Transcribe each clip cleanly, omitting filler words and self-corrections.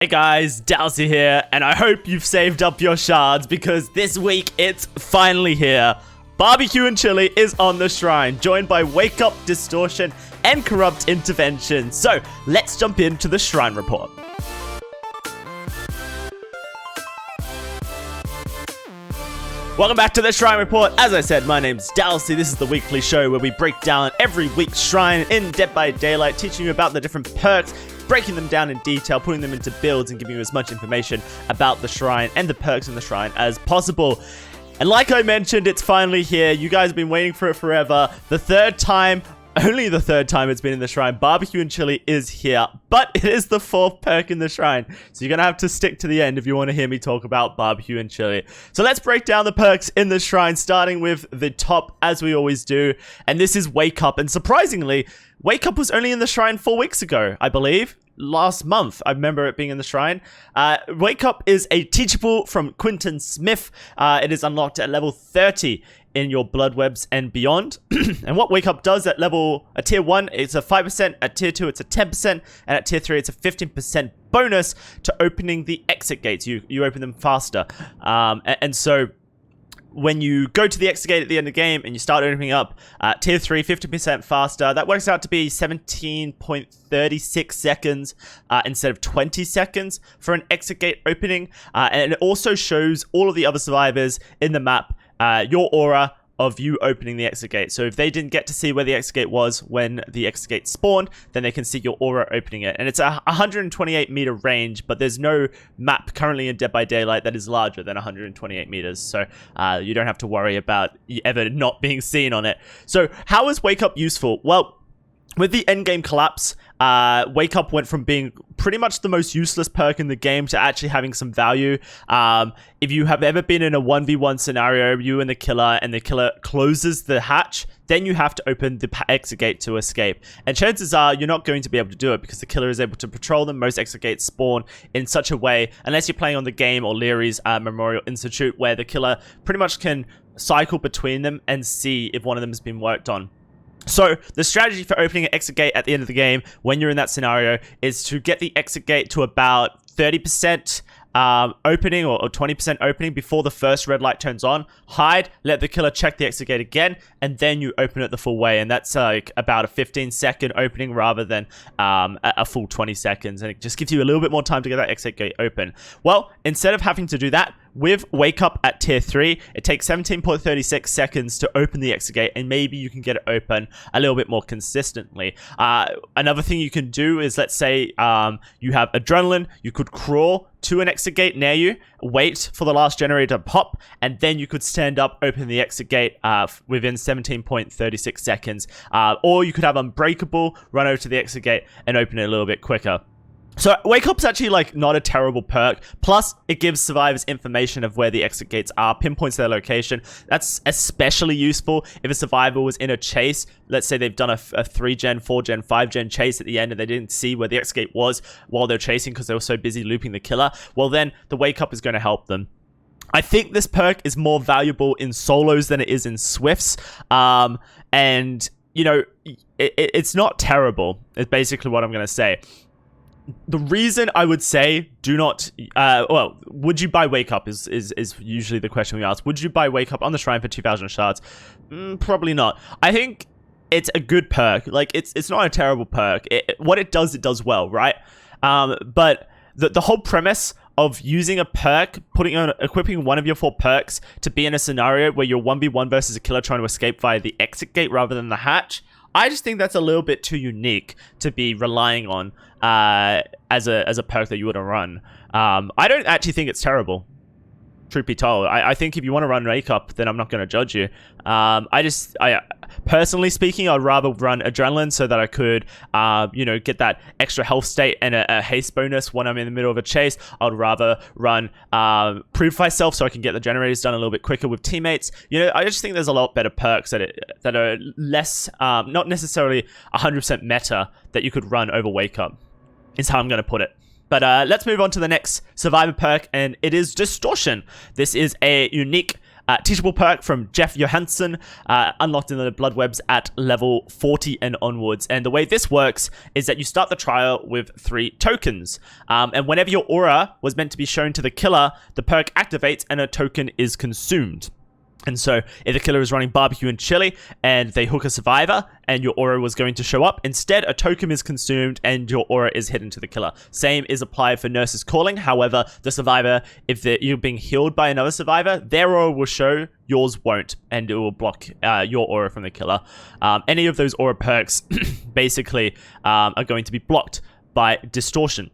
Hey guys, DOWSEY here, and I hope you've saved up your shards because this week it's finally here. BBQ Chilli is on the shrine, joined by Wake Up, Distortion, and Corrupt Intervention. So, let's jump into the shrine report. Welcome back to the Shrine Report. As I said, my name's DOWSEY. This is the weekly show where we break down every week's shrine in Dead by Daylight, teaching you about the different perks, breaking them down in detail, putting them into builds, and giving you as much information about the shrine and the perks in the shrine as possible. And like I mentioned, it's finally here. You guys have been waiting for it forever. Only the third time it's been in the shrine. BBQ Chilli is here, but it is the fourth perk in the shrine. So you're going to have to stick to the end if you want to hear me talk about BBQ Chilli. So let's break down the perks in the shrine, starting with the top, as we always do. And this is Wake Up. And surprisingly, Wake Up was only in the shrine 4 weeks ago, I believe. Last month, I remember it being in the shrine. Wake Up is a teachable from Quinton Smith. It is unlocked at level 30 in your blood webs and beyond. And what Wake Up does at tier 1, it's a 5%, at tier 2 it's a 10%, and at tier 3 it's a 15% bonus to opening the exit gates. You open them faster. And so when you go to the exit gate at the end of the game and you start opening up tier 3, 50% faster, that works out to be 17.36 seconds instead of 20 seconds for an exit gate opening. And it also shows all of the other survivors in the map your aura of you opening the exit gate. So if they didn't get to see where the exit gate was when the exit gate spawned, then they can see your aura opening it. And it's a 128 meter range, but there's no map currently in Dead by Daylight that is larger than 128 meters. So you don't have to worry about ever not being seen on it. So how is Wake Up useful? Well, with the endgame collapse, Wake Up went from being pretty much the most useless perk in the game to actually having some value. If you have ever been in a 1v1 scenario, you and the killer closes the hatch, then you have to open the exit gate to escape. And chances are you're not going to be able to do it because the killer is able to patrol them. Most exit gates spawn in such a way, unless you're playing on the game or Leary's Memorial Institute, where the killer pretty much can cycle between them and see if one of them has been worked on. So the strategy for opening an exit gate at the end of the game when you're in that scenario is to get the exit gate to about 30% opening or 20% opening before the first red light turns on. Hide, let the killer check the exit gate again, and then you open it the full way. And that's like about a 15-second opening rather than a full 20 seconds. And it just gives you a little bit more time to get that exit gate open. Well, instead of having to do that, with Wake Up at tier 3, it takes 17.36 seconds to open the exit gate, and maybe you can get it open a little bit more consistently. Another thing you can do is, let's say you have adrenaline, you could crawl to an exit gate near you, wait for the last generator to pop, and then you could stand up, open the exit gate within 17.36 seconds. Or you could have Unbreakable, run over to the exit gate, and open it a little bit quicker. So Wake Up's actually like not a terrible perk. Plus, it gives survivors information of where the exit gates are, pinpoints their location. That's especially useful if a survivor was in a chase. Let's say they've done a 3-gen, 4-gen, 5-gen chase at the end and they didn't see where the exit gate was while they're chasing because they were so busy looping the killer. Well, then the Wake Up is going to help them. I think this perk is more valuable in solos than it is in Swifts. And, you know, it's not terrible. It's basically what I'm going to say. The reason I would say do not, would you buy Wake Up is usually the question we ask. Would you buy Wake Up on the shrine for 2,000 shards? Probably not. I think it's a good perk. Like, it's not a terrible perk. What it does well, right? But the whole premise of using a perk, equipping one of your 4 perks to be in a scenario where you're 1v1 versus a killer trying to escape via the exit gate rather than the hatch, I just think that's a little bit too unique to be relying on as a perk that you would run. I don't actually think it's terrible, truth be told. I think if you want to run Wake Up, then I'm not going to judge you. Personally speaking, I'd rather run Adrenaline so that I could, get that extra health state and a haste bonus when I'm in the middle of a chase. I'd rather run Prove Myself so I can get the generators done a little bit quicker with teammates. You know, I just think there's a lot better perks that are less, not necessarily 100% meta that you could run over Wake Up, is how I'm going to put it. But let's move on to the next survivor perk, and it is Distortion. This is a unique Teachable perk from Jeff Johansson, unlocked in the blood webs at level 40 and onwards. And the way this works is that you start the trial with 3 tokens. And whenever your aura was meant to be shown to the killer, the perk activates and a token is consumed. And so if the killer is running BBQ and Chilli and they hook a survivor and your aura was going to show up, instead a token is consumed and your aura is hidden to the killer. Same is applied for Nurse's Calling. However, the survivor, if you're being healed by another survivor, their aura will show, yours won't, and it will block your aura from the killer. Any of those aura perks basically are going to be blocked by Distortion.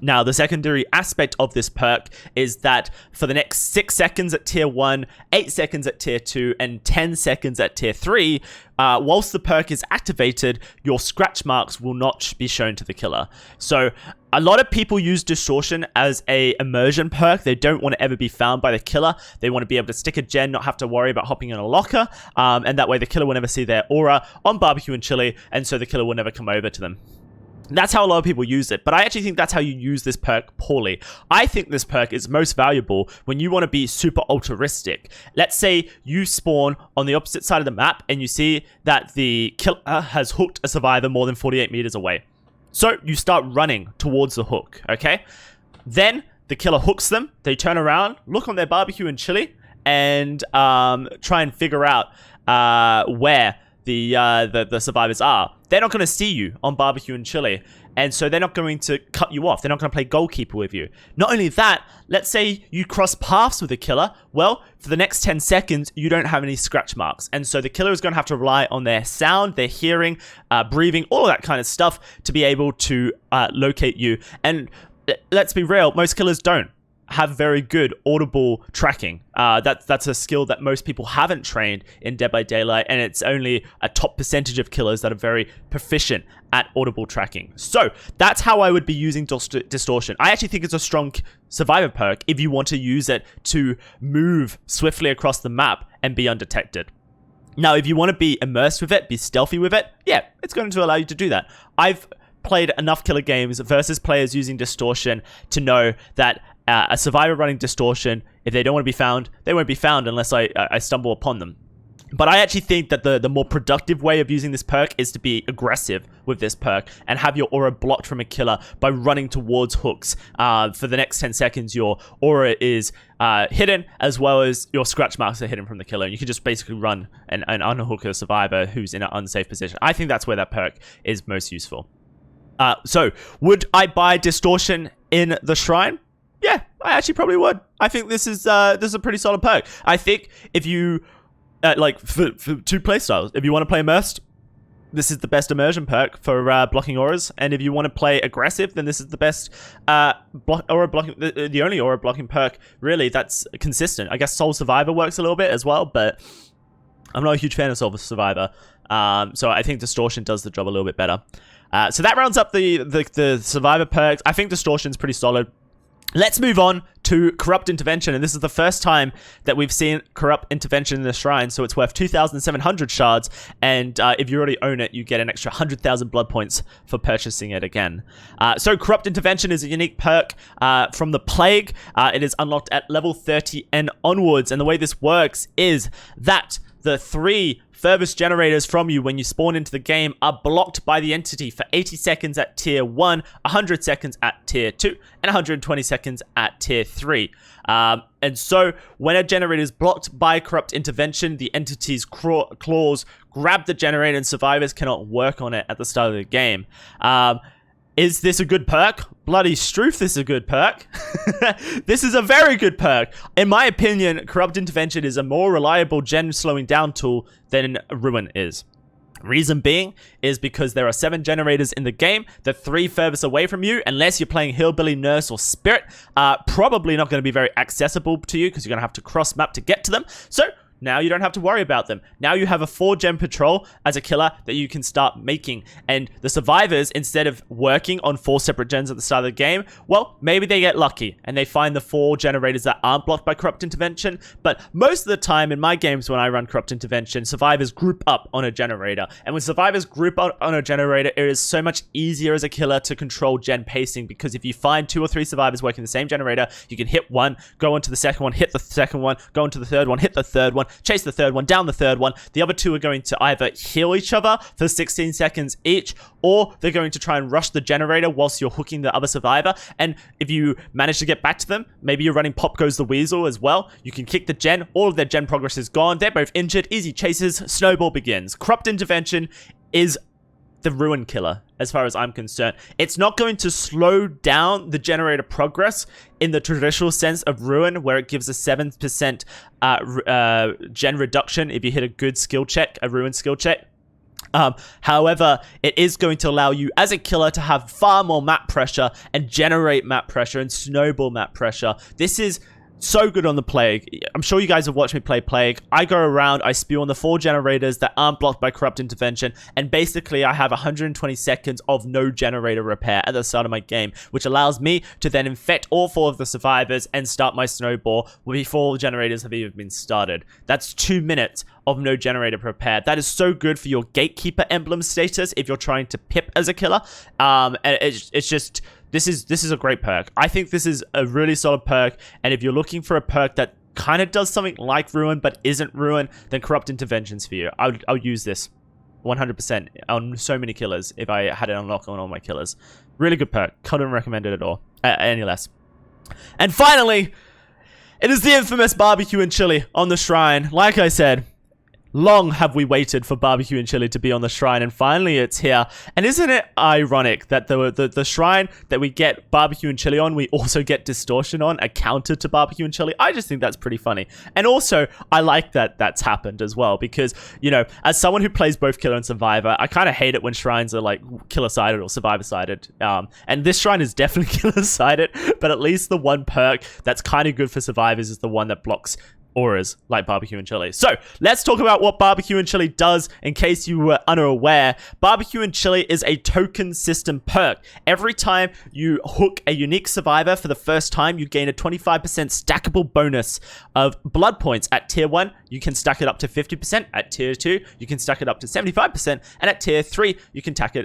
Now, the secondary aspect of this perk is that for the next 6 seconds at tier 1, 8 seconds at tier 2, and 10 seconds at tier 3, whilst the perk is activated, your scratch marks will not be shown to the killer. So a lot of people use Distortion as a immersion perk. They don't want to ever be found by the killer. They want to be able to stick a gen, not have to worry about hopping in a locker, and that way the killer will never see their aura on BBQ and Chilli, and so the killer will never come over to them. That's how a lot of people use it, but I actually think that's how you use this perk poorly. I think this perk is most valuable when you want to be super altruistic. Let's say you spawn on the opposite side of the map and you see that the killer has hooked a survivor more than 48 meters away. So you start running towards the hook, okay? Then the killer hooks them, they turn around, look on their BBQ and Chilli, and try and figure out where the survivors are. They're not going to see you on BBQ and Chilli, and so they're not going to cut you off. They're not going to play goalkeeper with you. Not only that, let's say you cross paths with the killer. Well, for the next 10 seconds, you don't have any scratch marks, and so the killer is going to have to rely on their sound, their hearing, breathing, all of that kind of stuff to be able to locate you. And let's be real, most killers don't have very good audible tracking. That's a skill that most people haven't trained in Dead by Daylight, and it's only a top percentage of killers that are very proficient at audible tracking. So that's how I would be using Distortion. I actually think it's a strong survivor perk if you want to use it to move swiftly across the map and be undetected. Now, if you want to be immersed with it, be stealthy with it, yeah, it's going to allow you to do that. I've played enough killer games versus players using Distortion to know that a survivor running Distortion, if they don't want to be found, they won't be found unless I stumble upon them. But I actually think that the more productive way of using this perk is to be aggressive with this perk and have your aura blocked from a killer by running towards hooks. For the next 10 seconds, your aura is hidden, as well as your scratch marks are hidden from the killer. And you can just basically run and unhook a survivor who's in an unsafe position. I think that's where that perk is most useful. So, would I buy Distortion in the Shrine? Yeah, I actually probably would. I think this is a pretty solid perk. I think if you like for two playstyles, if you want to play immersed, this is the best immersion perk for blocking auras, and if you want to play aggressive, then this is the best aura blocking, the only aura blocking perk really that's consistent. I guess Soul Survivor works a little bit as well, but I'm not a huge fan of Soul Survivor, so I think Distortion does the job a little bit better. So that rounds up the survivor perks. I think Distortion's pretty solid. Let's move on to Corrupt Intervention, and this is the first time that we've seen Corrupt Intervention in the Shrine, so it's worth 2,700 shards, and if you already own it, you get an extra 100,000 blood points for purchasing it again. So Corrupt Intervention is a unique perk from the Plague. It is unlocked at level 30 and onwards, and the way this works is that the 3 furthest generators from you when you spawn into the game are blocked by the entity for 80 seconds at tier 1, 100 seconds at tier 2, and 120 seconds at tier 3. And so when a generator is blocked by Corrupt Intervention, the entity's claws grab the generator and survivors cannot work on it at the start of the game. Is this a good perk? Bloody Struth, this is a good perk. This is a very good perk. In my opinion, Corrupt Intervention is a more reliable gen slowing down tool than Ruin is. Reason being is because there are 7 generators in the game. The 3 furthest away from you, unless you're playing Hillbilly, Nurse, or Spirit, are probably not going to be very accessible to you because you're going to have to cross map to get to them. So Now you don't have to worry about them. Now you have a 4-gen patrol as a killer that you can start making. And the survivors, instead of working on 4 separate gens at the start of the game, well, maybe they get lucky and they find the 4 generators that aren't blocked by corrupt intervention. But most of the time in my games when I run corrupt intervention, survivors group up on a generator. And when survivors group up on a generator, it is so much easier as a killer to control gen pacing, because if you find 2 or 3 survivors working the same generator, you can hit one, go on to the second one, hit the second one, go on to the third one, hit the third one, chase the third one, down the third one. The other 2 are going to either heal each other for 16 seconds each, or they're going to try and rush the generator whilst you're hooking the other survivor. And if you manage to get back to them, maybe you're running Pop Goes the Weasel as well, you can kick the gen, all of their gen progress is gone, they're both injured, easy chases, snowball begins. Corrupt intervention is the ruin killer as far as I'm concerned. It's not going to slow down the generator progress in the traditional sense of ruin, where it gives a 7% gen reduction if you hit a good skill check, a ruin skill check. However, it is going to allow you as a killer to have far more map pressure and generate map pressure and snowball map pressure. This is so good on the Plague. I'm sure you guys have watched me play Plague. I go around, I spew on the 4 generators that aren't blocked by corrupt intervention, and basically I have 120 seconds of no generator repair at the start of my game, which allows me to then infect all 4 of the survivors and start my snowball before the generators have even been started. That's 2 minutes of no generator repair. That is so good for your gatekeeper emblem status if you're trying to pip as a killer. And it's just... This is a great perk. I think this is a really solid perk, and if you're looking for a perk that kind of does something like Ruin but isn't Ruin, then Corrupt Intervention's for you. I'll use this 100% on so many killers if I had it unlocked on all my killers. Really good perk. Couldn't recommend it at all. Any less. And finally, it is the infamous barbecue and chili on the shrine. Like I said, long have we waited for barbecue and chili to be on the shrine, and finally it's here. And isn't it ironic that the shrine that we get barbecue and chili on, we also get distortion on, a counter to barbecue and chili? I just think that's pretty funny. And also, I like that that's happened as well, because, you know, as someone who plays both killer and survivor, I kind of hate it when shrines are like killer-sided or survivor-sided. And this shrine is definitely killer-sided, but at least the one perk that's kind of good for survivors is the one that blocks auras like barbecue and chili. So let's talk about what barbecue and chili does in case you were unaware. Barbecue and chili is a token system perk. Every time you hook a unique survivor for the first time, you gain a 25% stackable bonus of blood points. At tier 1, you can stack it up to 50%. At tier 2, you can stack it up to 75%. And at tier 3, you can stack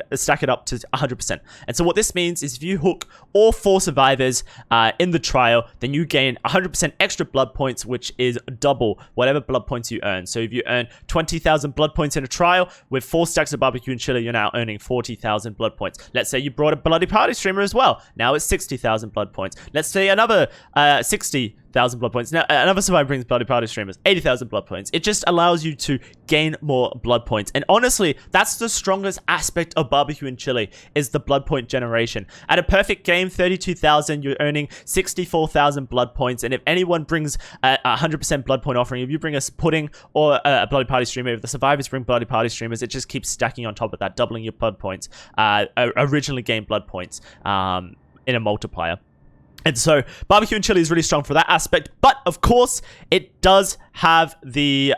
it up to 100%. And so what this means is if you hook all 4 survivors in the trial, then you gain 100% extra blood points, which is double whatever blood points you earn. So if you earn 20,000 blood points in a trial, with 4 stacks of barbecue and chili, you're now earning 40,000 blood points. Let's say you brought a bloody party streamer as well. Now it's 60,000 blood points. Let's say another 60,000 blood points. Now another survivor brings bloody party streamers, 80,000 blood points. It just allows you to gain more blood points. And honestly, that's the strongest aspect of barbecue and chili, is the blood point generation. At a perfect game, 32,000, you're earning 64,000 blood points. And if anyone brings a 100% blood point offering, if you bring a pudding or a bloody party streamer, if the survivors bring bloody party streamers, it just keeps stacking on top of that, doubling your blood points, originally gained blood points in a multiplier. And so barbecue and chili is really strong for that aspect, but of course it does have the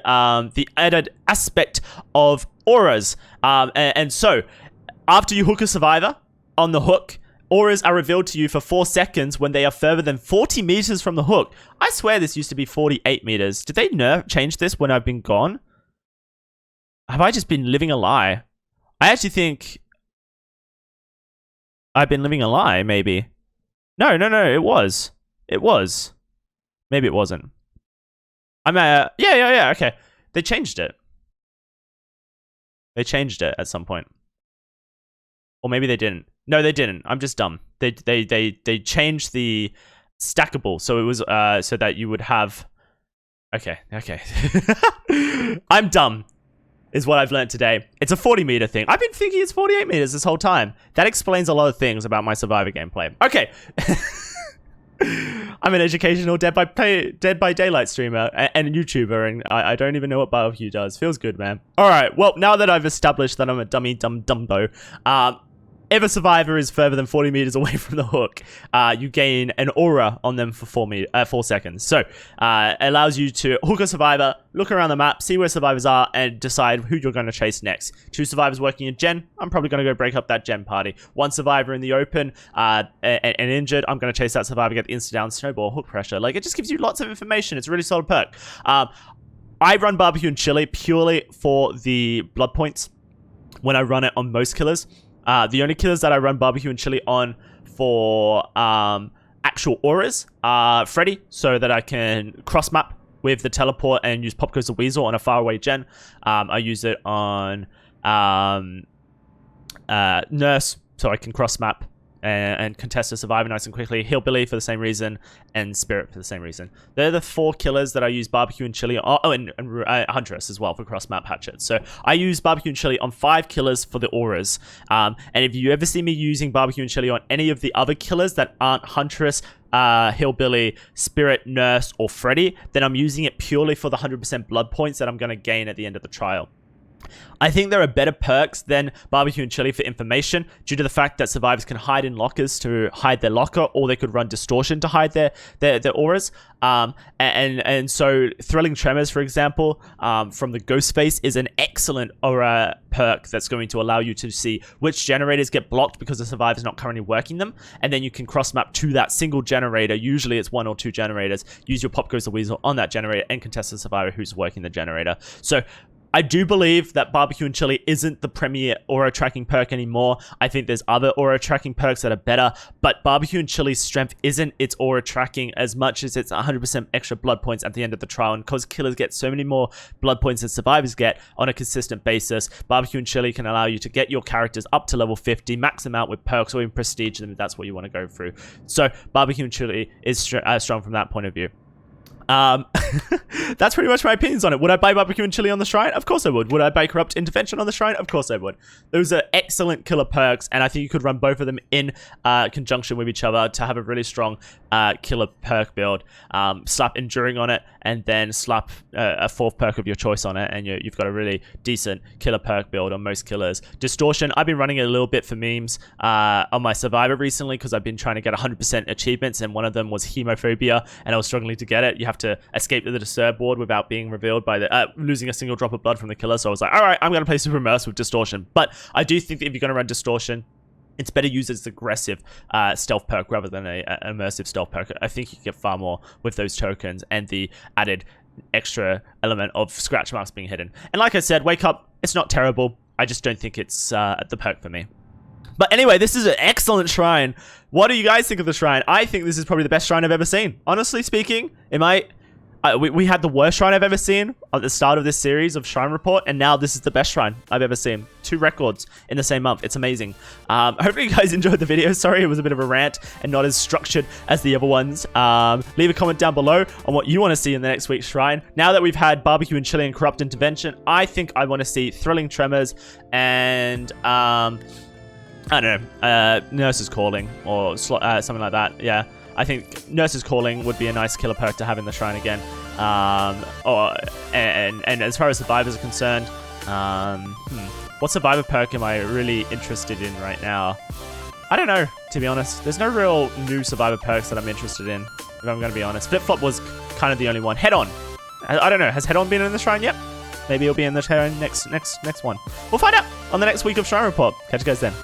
added aspect of auras. And so after you hook a survivor on the hook, auras are revealed to you for 4 seconds when they are further than 40 meters from the hook. I swear this used to be 48 meters. Did they change this when I've been gone? Have I just been living a lie? I actually think I've been living a lie, maybe. No, it was. It was. Maybe it wasn't. Yeah, okay. They changed it. They changed it at some point. Or maybe they didn't. No, they didn't. I'm just dumb. They changed the stackable, so it was so that you would have. Okay. I'm dumb, is what I've learned today. It's a 40-meter thing. I've been thinking it's 48 meters this whole time. That explains a lot of things about my Survivor gameplay. Okay. I'm an educational Dead by Daylight streamer and a YouTuber, and I don't even know what barbecue does. Feels good, man. All right. Well, now that I've established that I'm a dummy dumbo, if a survivor is further than 40 meters away from the hook, you gain an aura on them for 4 seconds. So it allows you to hook a survivor, look around the map, see where survivors are, and decide who you're going to chase next. 2 survivors working in gen, I'm probably going to go break up that gen party. 1 survivor in the open and injured, I'm going to chase that survivor, get the insta-down, snowball, hook pressure. Like, it just gives you lots of information. It's a really solid perk. I run BBQ and Chilli purely for the blood points when I run it on most killers. The only killers that I run BBQ and Chilli on for actual auras are Freddy, so that I can cross map with the teleport and use Pop Goes the Weasel on a faraway gen. I use it on Nurse, so I can cross map and contest a survivor nice and quickly. Hillbilly for the same reason, and Spirit for the same reason. They're the 4 killers that I use BBQ and Chilli on. Oh, and Huntress as well for cross map hatchets. So I use BBQ and Chilli on 5 killers for the auras. And if you ever see me using BBQ and Chilli on any of the other killers that aren't Huntress, Hillbilly, Spirit, Nurse, or Freddy, then I'm using it purely for the 100% blood points that I'm going to gain at the end of the trial. I think there are better perks than BBQ and Chilli for information, due to the fact that survivors can hide in lockers to hide their locker, or they could run Distortion to hide their auras. And so Thrilling Tremors, for example, from the Ghost Face, is an excellent aura perk that's going to allow you to see which generators get blocked because the survivor's not currently working them, and then you can cross map to that single generator. Usually it's 1 or 2 generators. Use your Pop Goes the Weasel on that generator and contest the survivor who's working the generator. So I do believe that BBQ and Chilli isn't the premier aura tracking perk anymore. I think there's other aura tracking perks that are better, but BBQ and Chilli's strength isn't its aura tracking as much as it's 100% extra blood points at the end of the trial. And because killers get so many more blood points than survivors get on a consistent basis, BBQ and Chilli can allow you to get your characters up to level 50, max them out with perks or even prestige them if that's what you want to go through. So BBQ and Chilli is strong from that point of view. That's pretty much my opinions on it. Would I buy BBQ and Chilli on the Shrine? Of course I would. Would I buy Corrupt Intervention on the Shrine? Of course I would. Those are excellent killer perks, and I think you could run both of them in conjunction with each other to have a really strong killer perk build. Slap Enduring on it, and then slap a 4th perk of your choice on it, and you've got a really decent killer perk build on most killers. Distortion, I've been running it a little bit for memes on my Survivor recently, because I've been trying to get 100% achievements, and one of them was Hemophobia, and I was struggling to get it. You have to escape to the Disturb board without being revealed by the losing a single drop of blood from the killer. So I was like, all right, I'm going to play Super Immerse with Distortion. But I do think that if you're going to run Distortion, it's better used as aggressive stealth perk rather than a immersive stealth perk. I think you can get far more with those tokens and the added extra element of scratch marks being hidden. And like I said, Wake Up, it's not terrible. I just don't think it's the perk for me. But anyway, this is an excellent shrine. What do you guys think of the shrine? I think this is probably the best shrine I've ever seen. Honestly speaking, we had the worst shrine I've ever seen at the start of this series of Shrine Report, and now this is the best shrine I've ever seen. 2 records in the same month. It's amazing. Hopefully you guys enjoyed the video. Sorry it was a bit of a rant and not as structured as the other ones. Leave a comment down below on what you want to see in the next week's shrine. Now that we've had BBQ and Chilli and Corrupt Intervention, I think I want to see Thrilling Tremors and I don't know, Nurse's Calling or something like that. Yeah, I think Nurse's Calling would be a nice killer perk to have in the shrine again. And as far as survivors are concerned, what survivor perk am I really interested in right now? I don't know, to be honest. There's no real new survivor perks that I'm interested in, if I'm going to be honest. Flip-flop was kind of the only one. Head-on. I don't know. Has Head-on been in the shrine yet? Maybe it'll be in the shrine next one. We'll find out on the next week of Shrine Report. Catch you guys then.